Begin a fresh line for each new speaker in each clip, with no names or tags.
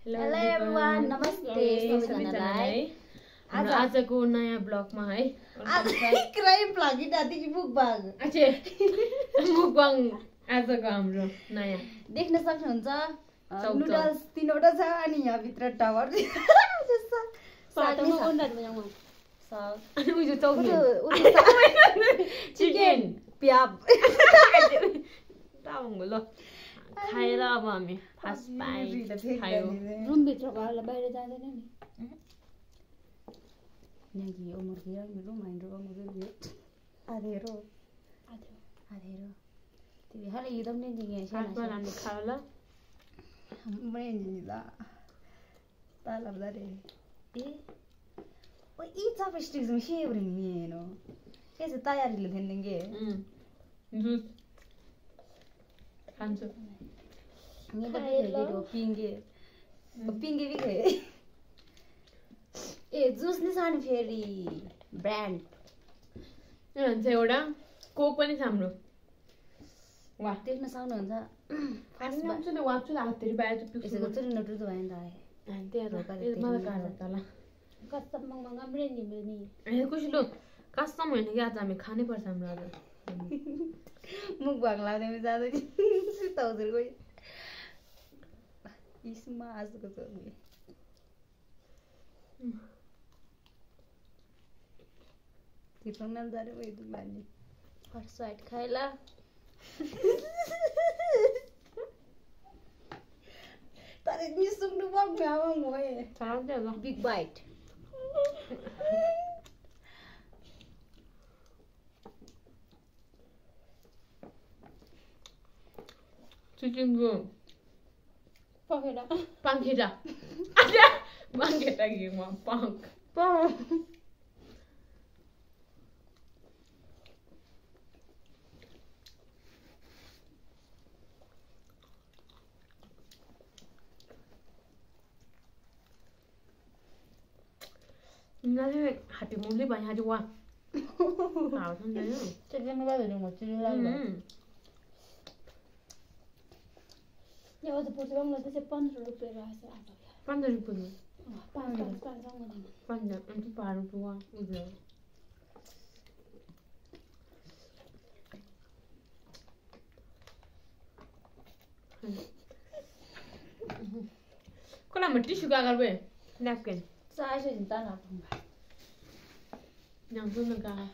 Hello everyone, नमस्ते सबैजनालाई।
आजको नयाँ ब्लगमा है
क्राइम ब्लग दादी मुकबाङ
मुकबाङ आजको हाम्रो नयाँ
देख्न सक्नुहुन्छ। नुडल्स 3वटा छ अनि यहाँ भित्र टावर चिकन प्याज
ल खाएर अब हामी फास्ट खायो।
रुम भित्र गएर बाहिर जाँदैन नि।
Nyanyi umur dia miru main rumah mobil dia. Adero. Tapi hal itu tuh nih jadi sih.
Apa namanya kalau?
Main jadi lah. Tahu lah deh. Oh ini apa sih itu sih begini no? Kayak setayar dulu hendengge.
Jus. Kancu.
Ini tapi jadi pinggir. Pinggir juga. ए juice नि सानो फेरि brand
भन्छ एउटा Coke पनि छ हाम्रो।
वाह देख्न सक्नुहुन्छ।
फास्ट मान्छे नि वाच्छु हातहरु बाहिर पिक्स
यसको चाहिँ नटु त भएन त
अनि त्यहाँ मलाई काट्छ तला
कस्टम मंगा ब्रेन्ड नि
ए कुसलो कस्टम हैन कि आज हामी खानै पर्छ हाम्रो आज
मुख भाग लाग्दैमा जाँदै सुताउँदै गयो इसमा आजको त Tipong nandari mo ito bani.
First side खाइला
तारे निसुङ दुबक म्यावा मोए
चाहन्छ ल
बिग बाइट
चिकनको
पखेटा
पाङ्खेटा पाङ्खेटा गेममा पाङ्क Nggak hati muli banyak hati wah. Tahu sendiri.
Chicken nggak ada yang macam ni lah.
Ya waktu puasa bang nanti 15 rupiah rasa apa ya?
15 rupiah.
Panjang.
Panjang itu baru tua udah. Kau nak mesti suka kalau be napkin.
Saya cinta nak.
Yang tu nak nah,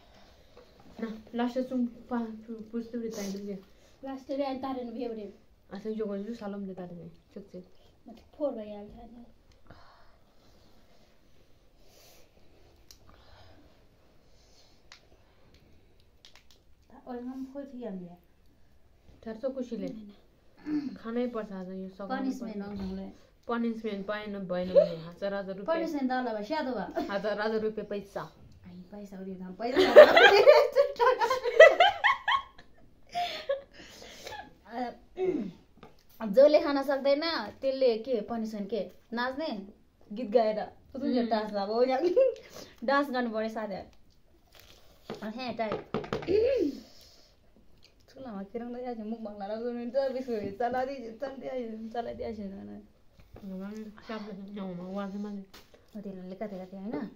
last tu puas tu berita itu je.
Last day antar ni biar beri.
Asal juga tu salam dekat ni, cukce.
Macam four bayar kan.
Orang ham four tiang dia.
Terus aku sile. खानै पर्छ आज यो सब
punishment आउँछले
punishment पाएन भएन भने 1000 रुपैयाँ
punishment दाला भए स्यादो भए
1000 रुपैयाँ पैसा
आई पैसा उडी दाम पैसा जसले खान सक्दैन त्यसले के पनिशमेन्ट के नाच्ने गीत गाएर तुझे डान्स अब डान्स गर्नु पर्यो साथीहरु अनि हे type Lama kirang dah aja muk bang lara gunung itu habis gue candi aja sana.
Nggak siapa yang mau wah gimana?
Oh dia lekat ya na.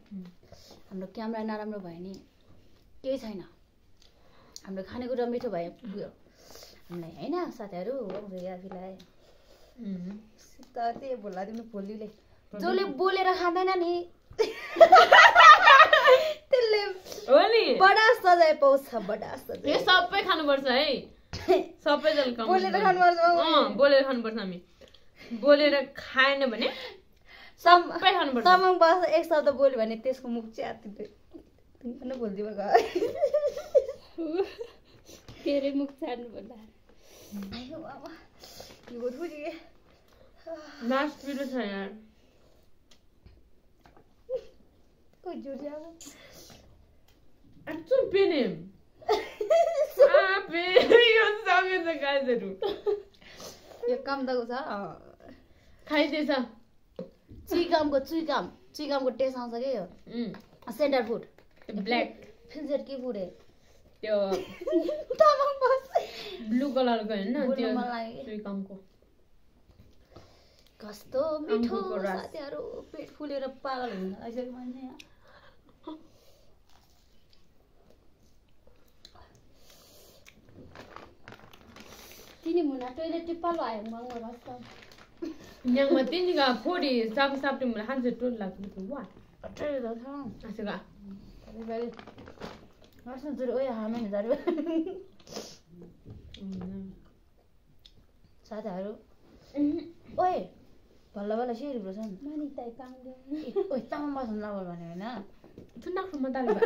हाम्रो क्यामेरा नराम्रो भयो नि केही छैन हाम्रो खानेकुरा मिठो भयो हामीलाई हैन साथीहरु आफूलाई सिता त्यही बोला दिनु भोलिले जसले बोलेर खाँदैन नि त्यसले
हो नि
बडा सजाय पाउँछ बडा सजाय
यो सबै खानुपर्छ है सबै जल कम
बोलेर खानुपर्छ
बोलेर खानुपर्छ हामी बोलेर खाएन भने सबै खानुपर्छ
समङ बस एक शब्द बोल्यो भने त्यसको मुख च्यातिदै तिमी बोल्दै भएका
तेरे मुख छाड्नु पर्ला
आयो बाबा यो थुरी
लास्ट भिडियो छ यार
कोही जोडिया
Acum penem. Ape, eu sabia să cazeru.
यो काम दगो छ
खाइदिएछ
चुइगामको चुइगामको टेस्ट आउँछ के यो सेन्टर फुड
ब्ल्याक
फेन्सेट के फुड
त्यो
तामाङ बस
ब्लू कलरको हैन त्यो
मलाई
चुइगामको
कस्तो मिठो
अङ्गुरको रस।
साथीहरू पेट फुलेर पागल हुन आइसक्यो मान्छे यहाँ
तिनी मुना टोइलेट टिप्पालो आयो मंगो कस्तो
Yang mati ni ka pori sapi mula hanse tu lah tu wah.
अट्रै त छ
Asika.
बारे गर्छन् जुर ओइ हामी नि जारे साथीहरू ओइ बल्ल बल्ल सिरी ब्रोछन्
मानी ताई काङ्गे
ओइ तामा बस्न नबोल भने हैन
Tu nak rumah tali ba.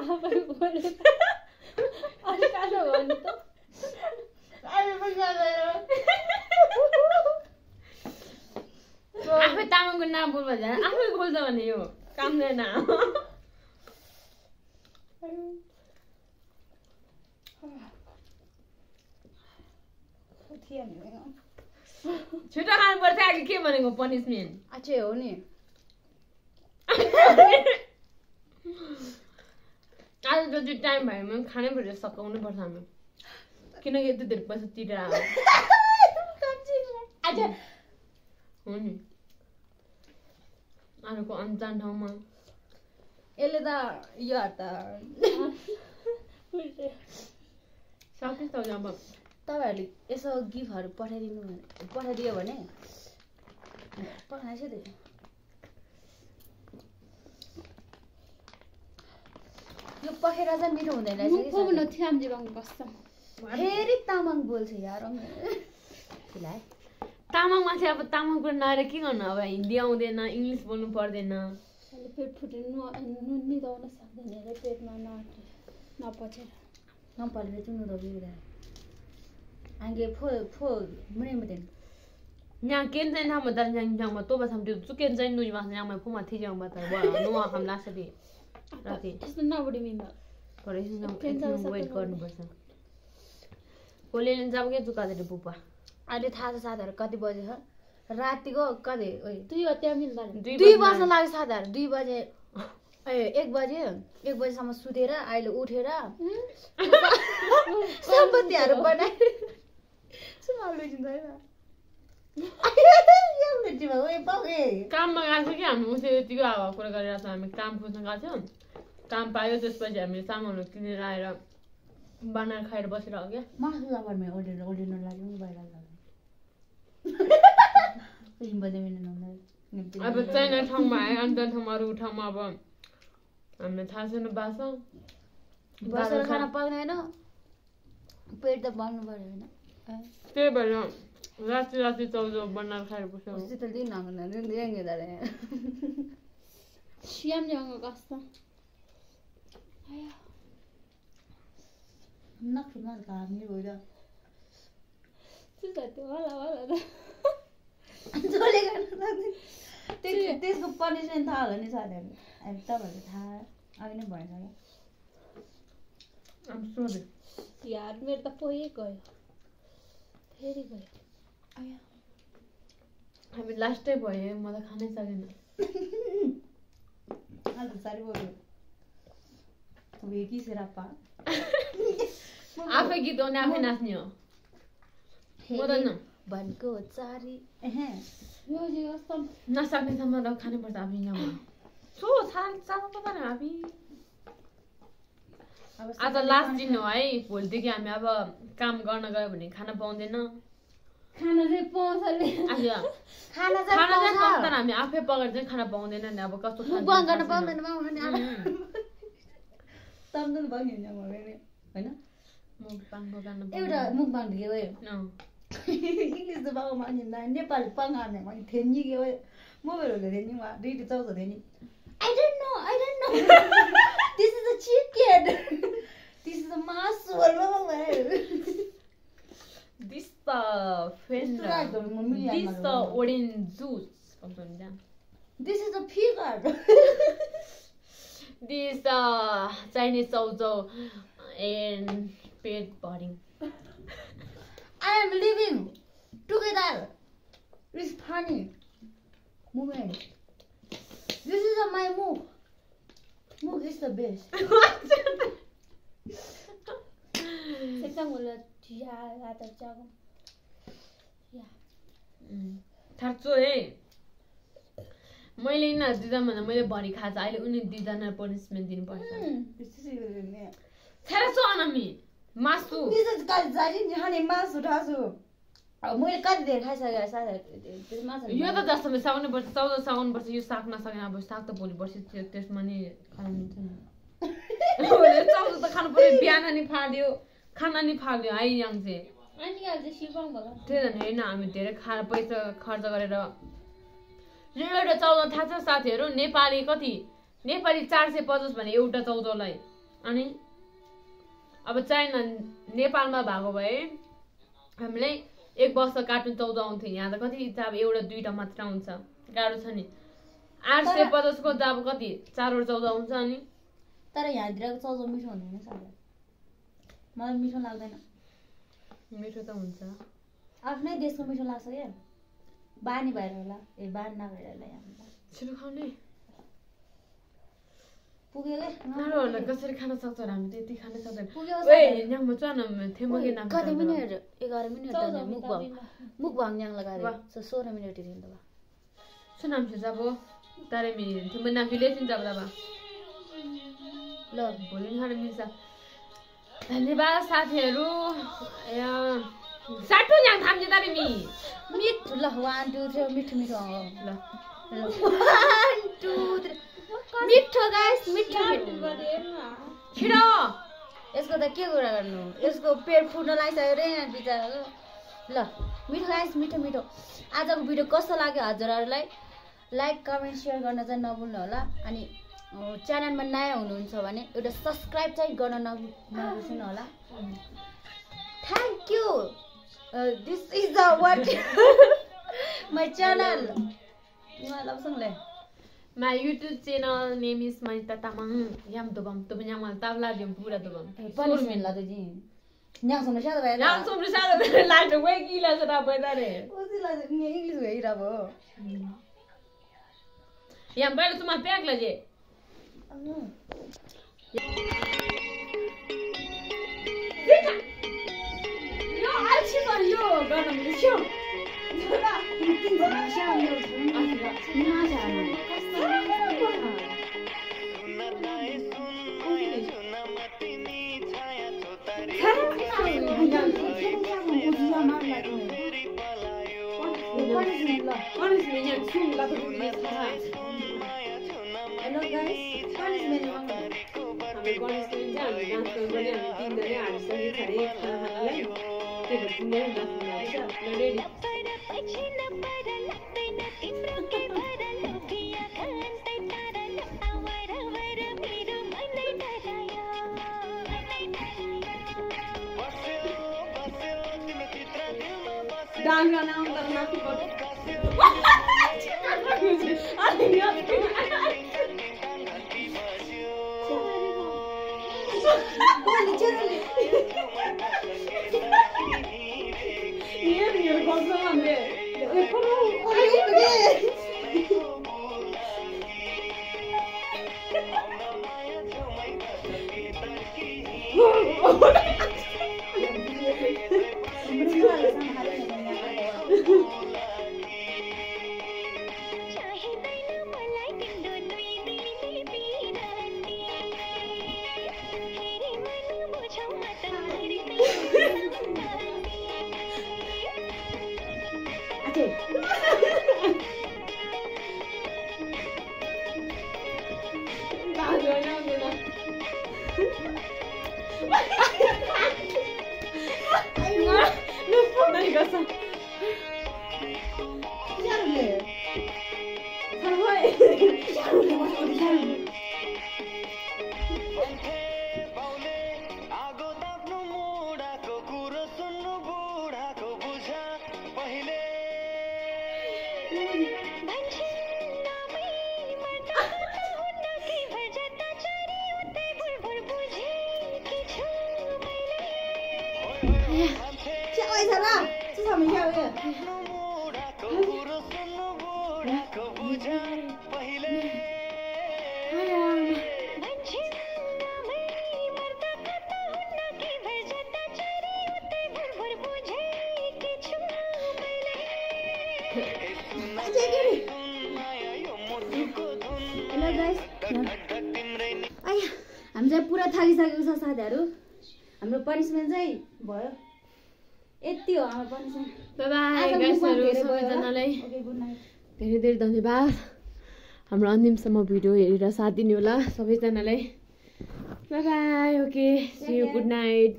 आफै बोले अनि कालो हो नि त
आइ पनि जाँदैन
Aku tamu kena bool baca. Aku bool sama ni yo. Kam deh na. Cerita kan berarti ke mana ko punishment.
आछे हो नि
आज जति टाइम भएमा खानै पर्छ सकाउनु पर्छ हामी किनकि यति धेरै पैसा तिरेर आयो
आछे
हो नि अरूको अनजान ठाउँमा
यसले त यो त
सक्छ अब
तपाईहरुले यसो गिफ्टहरु पठाइदियो भने पठाइछ त यो पखेरा चाहिँ मिठो हुँदैन रहेछ
मुख न थियाम जीवाङ कस्तो
फेरि तामाङ बोल्छ यार किलाई
तामाङमा चाहिँ अब तामाङको नआएर के गर्नु अब हिन्दी आउँदैन इङ्ग्लिस बोल्नु पर्दैन
अहिले पेट फुटेर नुन निदाउन सक्दैन रे पेटमा नपचेर
नपालेर चुनु दबिरा आंगे फो मुनेमदेन
nya kenzen ha modal yang ma to ba sam tu kenzen nu ma yang ma phu ma thi jang ba ta wa no wa ham la sadi rati
त्यस्तो नबुढी मिल्दा
pore sin jam ekछिन वेट गर्नु पर्छ कोले जब के जुका they Bupa
अहिले थाहा छ साथीहरु कति बजे छ रातिको कति ओइ
2 हत्या मिल्दा
2 बज्न लाग्यो साथीहरु 2 बजे 1 बजेसम्म सुतेर अहिले उठेर सम्पत्तिहरु बनाए सुमालु जिन्दैन
काममा गएको कि हामी उसे यतिको हावा कुरा गरिरहेको छौँ हामी काम खोज्न गएको थियौँ काम पायो त्यसपछि हामीले सामानहरू किनेर आएर बनाएर खाएर बसिरह्यो क्या
मासु जाबरमा ओल्डिन लाग्यो नि बाहिर लाग्यो 3 बजे मिल्न नहुँदा
अब चाहिने ठाउँमा आयो अन्त ठाउँमा अरू ठाउँमा अब हामीले थाहा छैन बास
बसेर खाना पाक्दैन पेट त बन्नु पर्यो हैन
त्यही भएर राति चौधो बनाएर खाएर बस्यो
शीतल दिन नगर्न दिन जारे
श्याम जंग कस्तो आया
नखुमा कामी भइरा
त्यस्तो त्यो वाला
जोले गर्न सक्दैन त्यसको पनिसमेन्ट थाहा होला नि साथीहरु अहिले तपाईहरुले थाहा अघि नै भएन
I'm sorry.
यार मेरो त पोइ गयो फेरि गयो आया
हामी लास्टै भयो म त खानै सकेन
आज सारी बोल्यो अब एकी सिरापा
आफै गीत गाउने आफै नाच्ने हो मदन
भनेको चारी एहे
यो जे कस्तो
नसक्ने सम्म त खानै पर्छ हामी यहाँ सो सानो पता न हामी आज लास्ट दिन हो है भोलिदेखि हामी अब काम गर्न गयो भने खाना पाउँदैन
खाना चाहिँ पाउँछ नि
आज
खाना
खाना चाहिँ
चाहिँ
पाउँदैन हामी आफै पकाएर चाहिँ खाना पाउँदैन नि अब कस्तो
मुखबाङ गर्न पाउँदैन माउखाने तम्दुन भयो नि मगेले हैन
मुखबाङको गर्न
एउटा मुखबाङ दियो है इंग्लिश त बाबु मानिँदा नेपाली पङ्गाने भने थेन्जी के हो मोबाइलहरुले थेन्जी वा डिटी चौध थेन्जी I don't know this is a chicken this is a masu
this the fender this the orange juice
this is a figure
this Chinese sozo and pet pudding
I am living together with funny moment this is my move is the best
색상 올려 뒤야 라다 짜고 야
थाक्छु है मैले यिनीहरू दिँदा भन्दा मैले भरि खान्छ अहिले उनी दिँदैन पनिसमेन्ट दिनुपर्छ छेर्छु अनामी मासु
यो त
जस्तो सगाउनु पर्छ 14 सगाउनु पर्छ यो साग नसकेन अब साग त भोलि पर्छ त्यसमा नि खानु मिल्छ नि 14 त खानु पर्यो बिहान नि फाल्यो खाना नि फाल्यो है याङ चाहिँ त्यही त होइन हामी धेरै पैसा खर्च गरेर यो एउटा 14 थाहा छ साथीहरू नेपाली कति नेपाली 450 भने एउटा 14 लाई अनि अब चाइना नेपालमा भएको भए हामीलाई 1 वर्ष काट्नु 14 आउँथ्यो यहाँ त कति अब एउटा दुईटा मात्र आउँछ गाह्रो छ नि 850 को त अब कति 4 और 14 आउँछ अनि
तर यहाँतिरको 14 मिठो हुँदैन साला मलाई मिठो लाग्दैन
मिठो त हुन्छ
आफ्नै देशको मिठो लाग्छ के बानी भएर होला बानी नभएर होला यहाँ
छिटो खाउने
पुग्यो के
नारोहरुले कसरी खान सक्छ हामी त्यति खान सक्दैन
पुग्यो
ओए यहाँ म चन थेमगे नाम
कति मिनेट 11 मिनेट मुख भाङ न्याङ लगाएर 16 मिनेट हिँड्नु दबा
सुनाम छ जब तारे मिनेट थियो म नाफि लेसिन जब दबा
ल
भोलि खान मिल्छ धन्यवाद साथीहरु साटु न्याङ थाम्जे तारे
मिठ ल 1 2 3 मिठो मिठो ल 1 2 3 मिठो गाइस मिठो छिटो यसको त के कुरा गर्नु यसको पेट फुट्न लागिसक्यो रे यहाँ बिचाराको ल मिठो गाइस मिठो मिठो आजको भिडियो कस्तो लाग्यो हजुरहरुलाई लाइक कमेन्ट शेयर गर्न चाहिँ नभुल्नु होला अनि च्यानलमा नयाँ हुनुहुन्छ भने एउटा सब्स्क्राइब चाहिँ गर्न नबिर्सनु होला thank you this is the what my channel love संगले
My YouTube channel name is Manita Tamang. Yam dobam, to nyam mal tabla diam pura dobam.
Punishment la tuji. Nyang somne shada bhai.
Nyang somne shada bhai. Like the way gila sa ta bhai dare.
Osi la ni English bhai ra bho.
Yam bhai tuma pek la je. Yo alchi ban yo garna mi sho. Jora, tin sha yo. Na ja.
Hello guys, punishment
Dance करना करना की बात ये कौन सा बंदे
hello guys आया हामी चाहिँ पुरा थाकिसकेको छ साथीहरू हाम्रो पनिसमेन्ट चाहिँ भयो यति हो हाम्रो पनिसमेन्ट
बाइ बाइ गाइसहरु सबैजनालाई
ओके गुड नाइट
धेरै धेरै धन्यवाद हाम्रो अन्तिमसम्म भिडियो हेरेर साथ दिनु होला सबैजनालाई bye bye okay see you good night